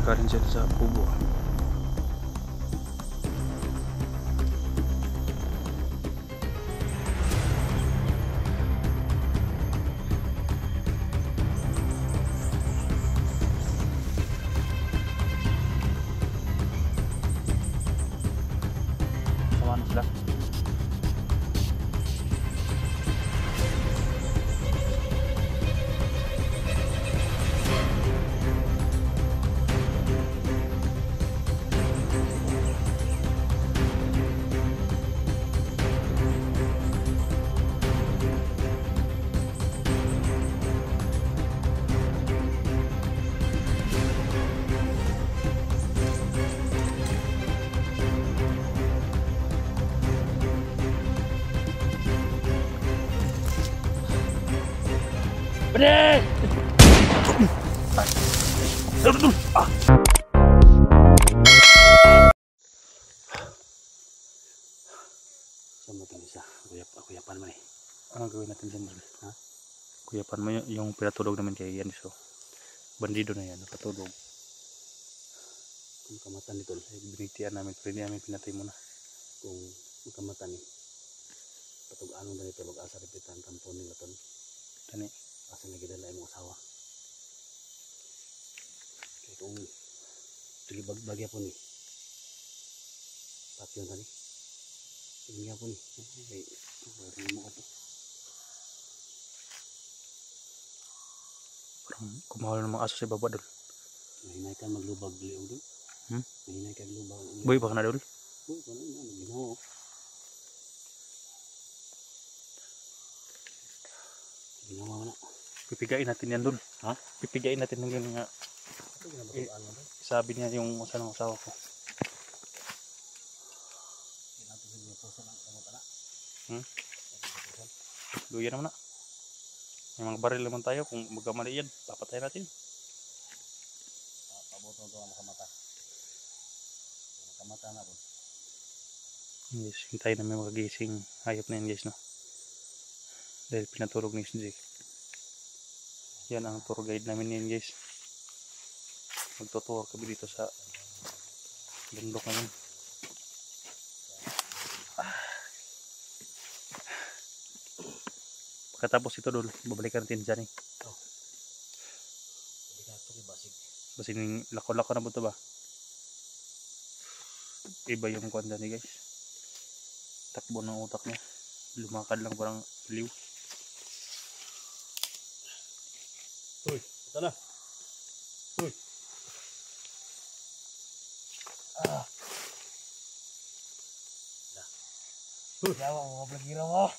galing sila sa kubo. Sama na sila. Berde! Sama ito isa. Kuyapan mo eh. Ano gawin natin dyan, ha? Kuyapan mo yung pinatulog namin kay Yan. So, bandido na yan, nakatulog. Kung kamatan ito, Binitian namin, pero hindi namin pinatay muna. kung kamatan eh. Patug anong ganito, mag-asa repitan kampo nila ito. Tani. Asa na gidala yung asawa. Kaya kung bagya po ni. Patyon tani. Bagya po ni. Okay. Bagya mo ako. Parang kumahal ng mga aso sa baba doon. Mahinay ka maglubag liog doon. Mahinay ka maglubag. Boy, baka na doon? Boy, baka na doon. Ginawa. Ginawa mo na. Pipigain natin yan doon. Ha? Pipigain natin ng yun nga. Sabi niya yung asawa ko. Luya naman na. May mga baril naman tayo. Kung magkamali yan, papatay natin. Paboto ito ang makamata. Makamata na po. Yes, hintayin namin makagising. Hayop na yan guys, no? Dahil pinatulog ni CJ. Yan ang tour guide namin yan guys. Magtutour kami dito sa bundok namin. Pagkatapos ito dul, babalikan natin dyan eh. Basing lako-lako na po ito ba? Iba yung kuwanda ni guys. Takbo ng utak niya. Lumakad lang parang liw. Uy, ito na. Uy. Uy. Yawa mo, plagira mo.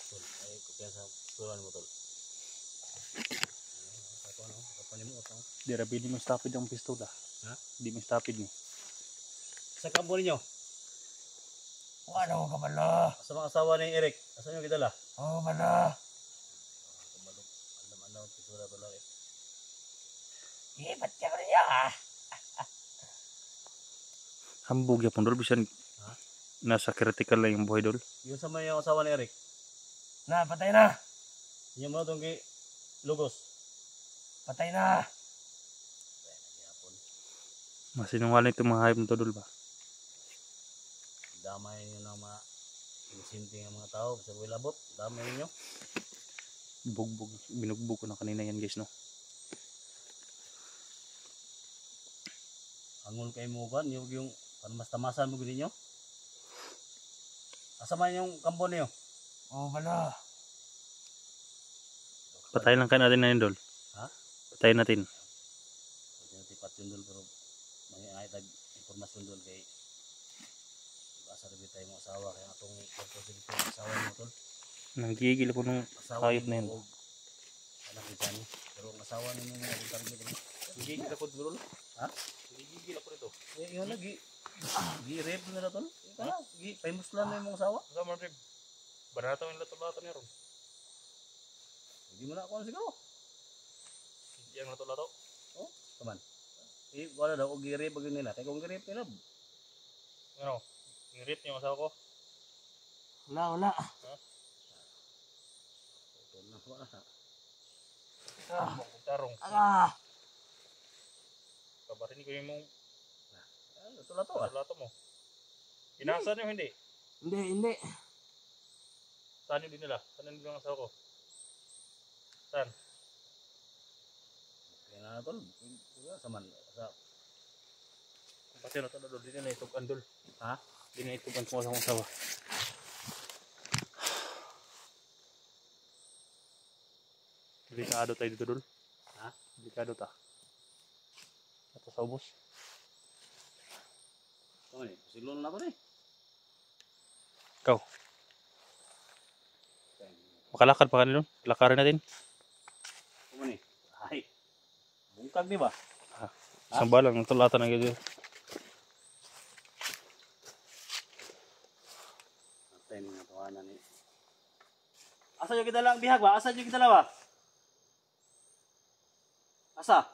Tol, ay kopya sa tulan mo tol. Ako ano, kapanin mo ito. Di rabi, di mo stopid yung pistola. Ha? Di mo stopid ni. Sa kampo ninyo. Ano ka pala? Sa mga asawa ni Eric. Asa nyo kitala? Oo pala. Kumalog. Alam-alam, pistola pala eh. Eh, ba't ka rin niya ha? Hambog yapon dul, bisan nasa critical lang yung buhay dul. Yung sa mga asawa ni Eric. Na, patay na. Yung mo itong Lugos. Patay na. Masinungaling itong mga hayop na to dul ba? Damay nyo ng mga insinting ng mga tao sa buhay labot. Damay nyo. Bugbog, binugbog ko na kanina yan guys, no? Angol kayo mo ba? Yung panmastamasan mo gini nyo? Asama yung kampo niyo? Oo pala. Patayin lang kayo natin na yun dul. Ha? Patayin natin. Pwede natin patyon dul pero may ayatag informasyon dul kay asa rin tayo mga asawa kaya atong pagposibility ng asawa mo tol. Nanggigil ako ng hayop na yun. Anak ni Johnny. Pero ang asawa ninyo nga yung target mo. Nanggigil ako dul. Ha? Nanggigil ako nito. Yun lagi. Gi-rape na na tol. Gi-pamuslan na yung mga asawa. Sama rib. Banata yung lato-lato niya ron. Hindi mo na ako siguro. Hindi ang lato-lato. Oh, kaman. Wala daw, gi-rape bagay nila. Kaya kung gi-rape nila. Ano? Nirip niyo asawa ko? Wala. Ito na wala. Tarong. Kabarin ko yung mong Lato-lato ah. lato mo. Inasa niyo hindi? Hindi. Saan yung dinala? Saan yung dinala asawa ko? Saan? Kaya na tol. Saman sa Pati na ito dol. Dito na itugan dol. ha? Dito na itugan ko sa asawa. Delikado tayo dito dol. Ha? Delikado ta. Ato sa ubos. Ito ni, silon na to ni. Ikaw. Makalakad pa ka nila. Lakarin natin. Ito ni. Ay. Bungkag di ba? Isang balang. Ito lata na gaya. Atay ni natuhanan ni. Asa yung kita lang bihag ba? Asa yung kita ba? Asa?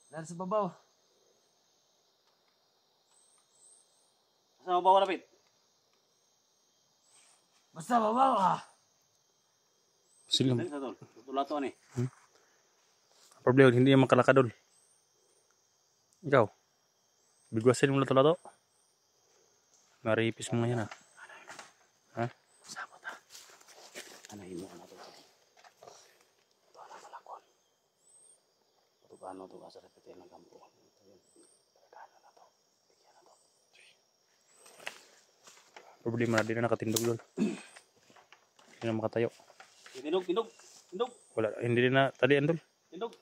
Dari sa babaw. Asa mo ba rapit? Basta babaw ah. Sige. Dali sa tol. Tutulato ni. Problema, hindi naman makalakad dol. Ikaw. Bigwasin mo lato-lato. Maripis mo yan ah. Ha? Sabot ha. Anahin mo na to. Ito na malakon. Ito paano ito asa repetin ng kampo. Pagkano na to. Bigyan na to. Problema na, di na nakatindog dol. Hindi na makatayo. Tindog. Wala, hindi na talian dol. Tindog.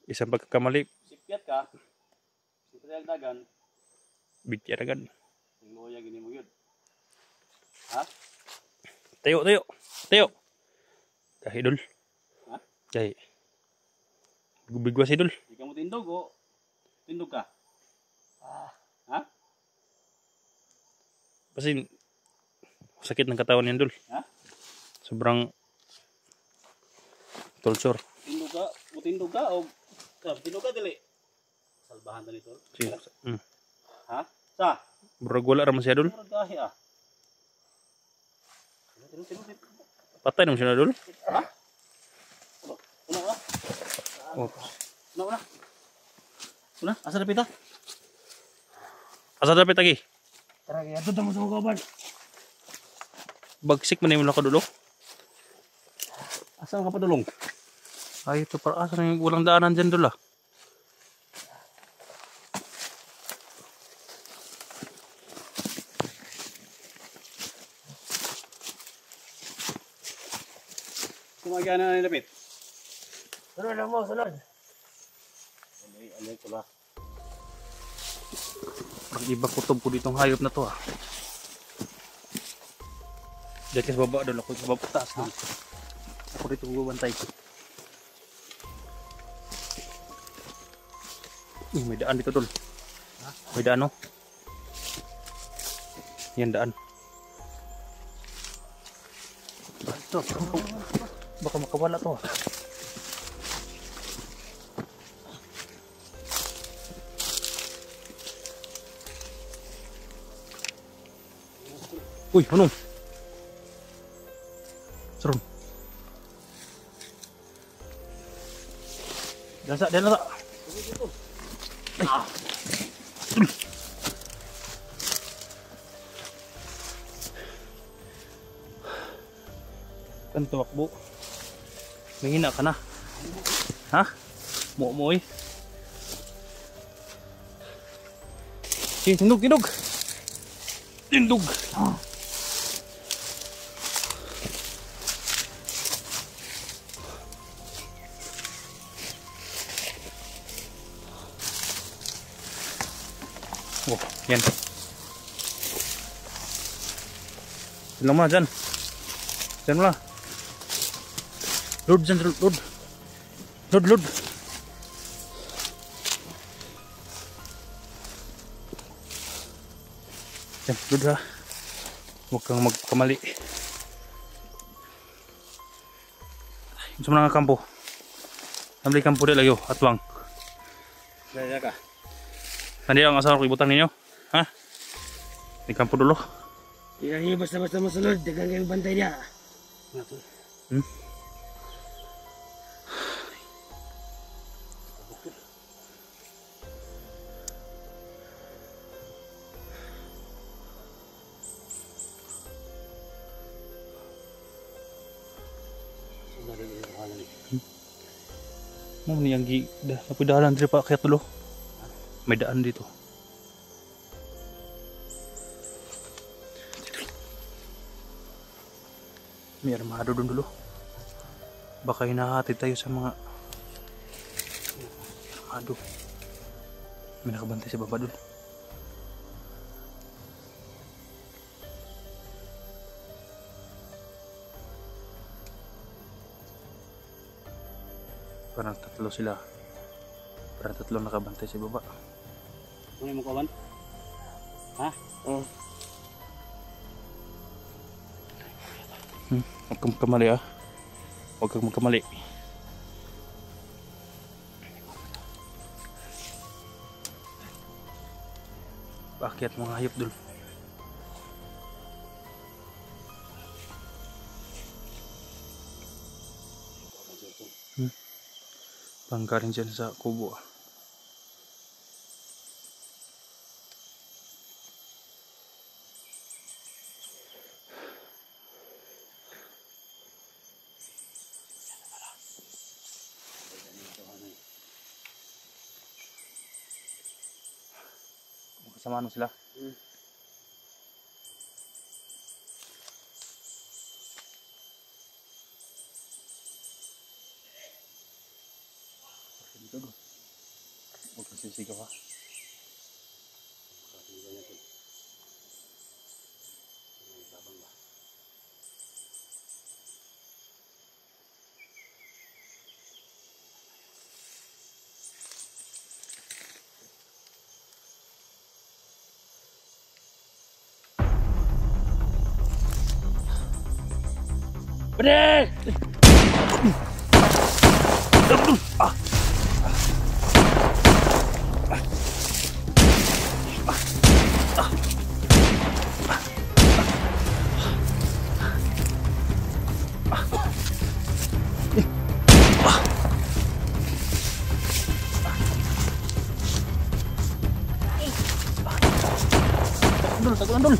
Isang pagkakamali, Sipyat ka. Sipyat dagan. bigyan agad. Tingloya gini mo yun. Ha? Tayo. Kahi dol. Ha? Kahi. Bigwas si dol. Di ka mo tindog o tindog ka? Ah. Ha? Kasi sakit ng katawan yan dol. Ha? Sobrang torture. Tindog ka? Mo tindog ka o tindog ka dili? Salbahan na nito. Sige. Ha? Sa? Burag wala raman siya dol. Murag gahi ah. Tindog. Patay naman siya na dol. Ha? Una. Oh. Una, asa na pita? Asa dapat lagi? Tara kaya ito mo sa kaban. Bagsik man yung lako dolo. Asa ka padulong? Ay, ito para asa na yung walang daanan dyan dol ah. Kumagana na nilapit. Sunod na mo, sunod. Alay ko ba? Ang iba kutob ko ditong hayop na to ah. Diyan kasi baba dol ako sa baba taas dol. Ako dito bubantay. May daan dito dol. May daan oh. Yan daan. Ito. Baka makawala to ah. Uy, ano? Serum. Dansa. Ah. Kan tumakbo. Mahina ka na. Ha? Mo eh. Sige, tindog. Oh, yan. Diyan mo na, dyan. Diyan mo na. Load dyan, load. Yan, load ha. Huwag kang magkamali. Gusto mo na nga kampo. Nabili kampo din lagi, atwang. Daya ka. Nandiyan ang asawa ko ibutang ninyo. Ha? Di kampo dulo. Hindi basta-basta masunod. Dagang kayong bantay niya. Mo ni ang napidalan diri pa kaya tulo. May daan dito. May armado doon dulo. Baka hinahatid tayo sa mga armado. May nakabantay sa baba doon. Parang tatlo sila. Parang tatlo nakabantay sa baba. Ano yung kawan? Ha? Oo. Huwag kang magkamali ah. Huwag kang magkamali. Paakyat mga hayop dul. Bangka rin dyan sa kubo ah. Kasama mo sila? Dito doon. Huwag kang sisigaw ha. Bre! Dul, tagulan dul.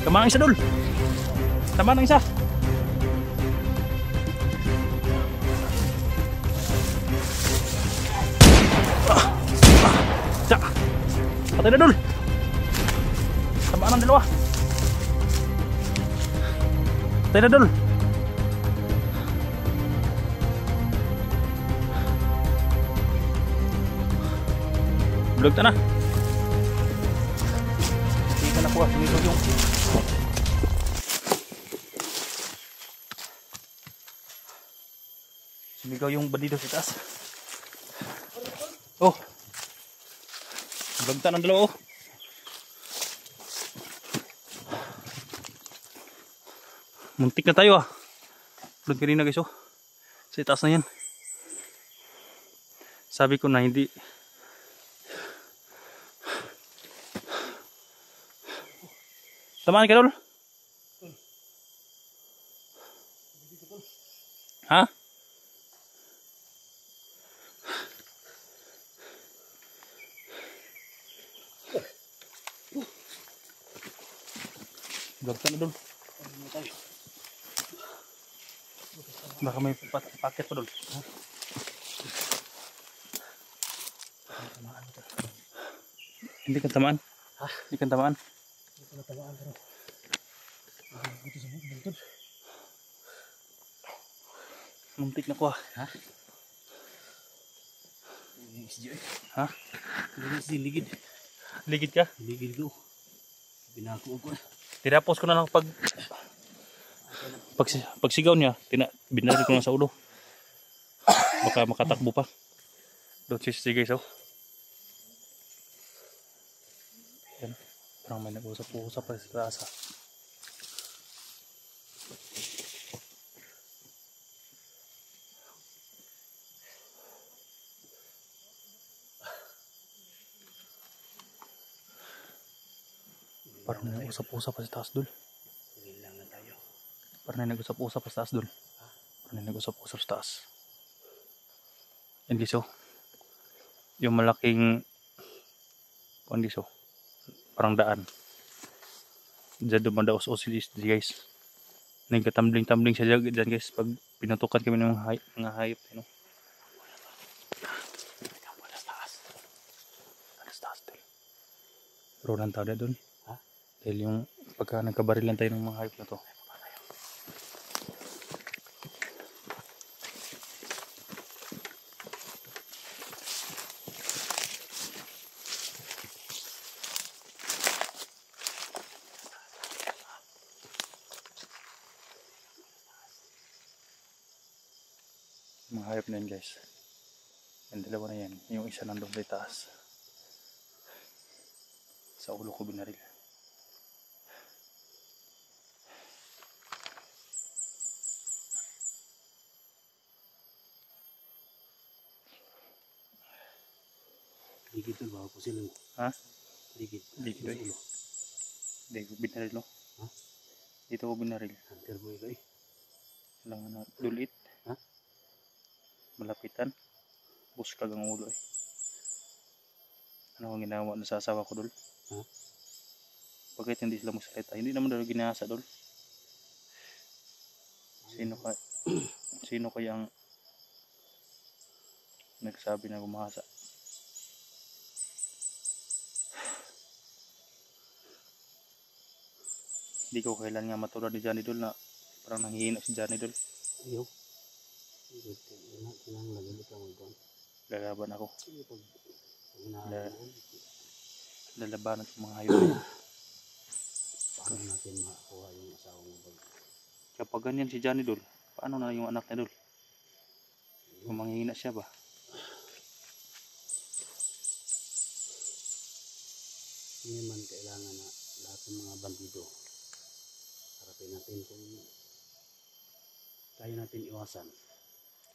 Tama ang isa dul. Tama ang isa. Patay na dul. Tamaan ang dalawa. Patay na dul. Bulag ta na. Hindi ka nakuha. Sumigaw yung bandido sa taas. Oh. Bagta ng dalawa oh. Muntik na tayo ah. Bulag kanina guys oh. Sa taas na yan. Sabi ko na hindi. Tamaan ka dol? Ha? Gagta na dul. Baka may paket pa dul. Hindi ka tamaan? Ha? Hindi ka tamaan? Muntik na ko ah. Ha? Ha? Ligid. Ligid ka? Ligid ko. Binako ko. Tinapos ko na lang pagsigaw niya, binalik ko lang sa ulo. Baka makatakbo pa. Don't sige guys oh. Yan. Parang may nag-usap-usap pa sa taas ah. Parang may nag-usap-usap pa sa taas dul. Sige lang na tayo. Parang may nag-usap-usap pa sa taas dul. Parang may nag-usap-usap sa taas. Yan guys oh. Yung malaking kuan guys oh. Parang daan. Diyan dumadaos-os guys. Nagkatambling-tambling siya dyan guys. Pag pinutukan kami ng mga hayop. You know? Taas dul. Pero lang tao na dun. Ha? Dahil yung pagka nagkabarilan tayo ng mga hayop na to. Mga hayop na yun guys. Yung dalawa na yan. Yung isa nandun sa taas. Sa ulo ko binaril. Digid dul, bawa po sila. Ha? Digid. Dito Sa eh. ulo. Hindi ko binaril no? Ha? Dito ko binaril. Hunter boy ka eh. Kailangan na dulit. Ha? Malapitan. Buskag ang ulo eh. Ano ang ginawa na sa asawa ko dul? Ha? Bakit hindi sila magsalita? Hindi naman daw ginasa dul. Sino kaya ang nagsabi na gumasa? Hindi ko kailan nga matulad ni Johnny Dul na parang nanghihina si Johnny Dul. Ayaw. Kinang lagi ka magkuhan. Lalaban ako. Sige pag inahan mo. Lalabanan sa mga hayop na yun. Paano natin makakuha yung asawa mo pag Kapag ganyan si Johnny Dul, paano na yung anak niya Dul? Kung manghihina siya ba? hindi man kailangan na lahat ng mga bandido harapin natin kung kaya natin iwasan.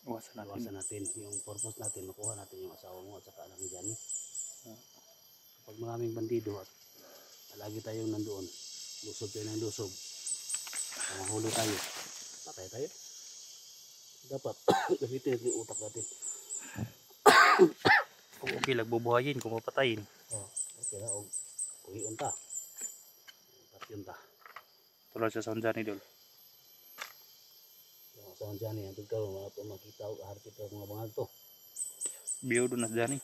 Iwasan natin. Iwasan natin yung purpose natin, makuha natin yung asawa mo at saka anak ni Johnny. Kapag maraming bandido at lagi tayong nandoon, lusob tayo ng lusob, mahuli tayo, patay tayo. Dapat gamitin natin yung utak natin. Kung okay, lagbubuhayin, kung mapatayin. Okay na, uwion ta. Pasyon ta. Tulad sa San Johnny Dul. Yung asawa Johnny, ang tugkaw, mga ito makita o harapit ang mga bangag to. Biyo doon na si Johnny.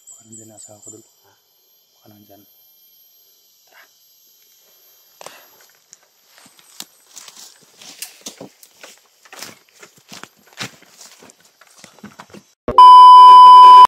Parang dyan na asawa ko Dul.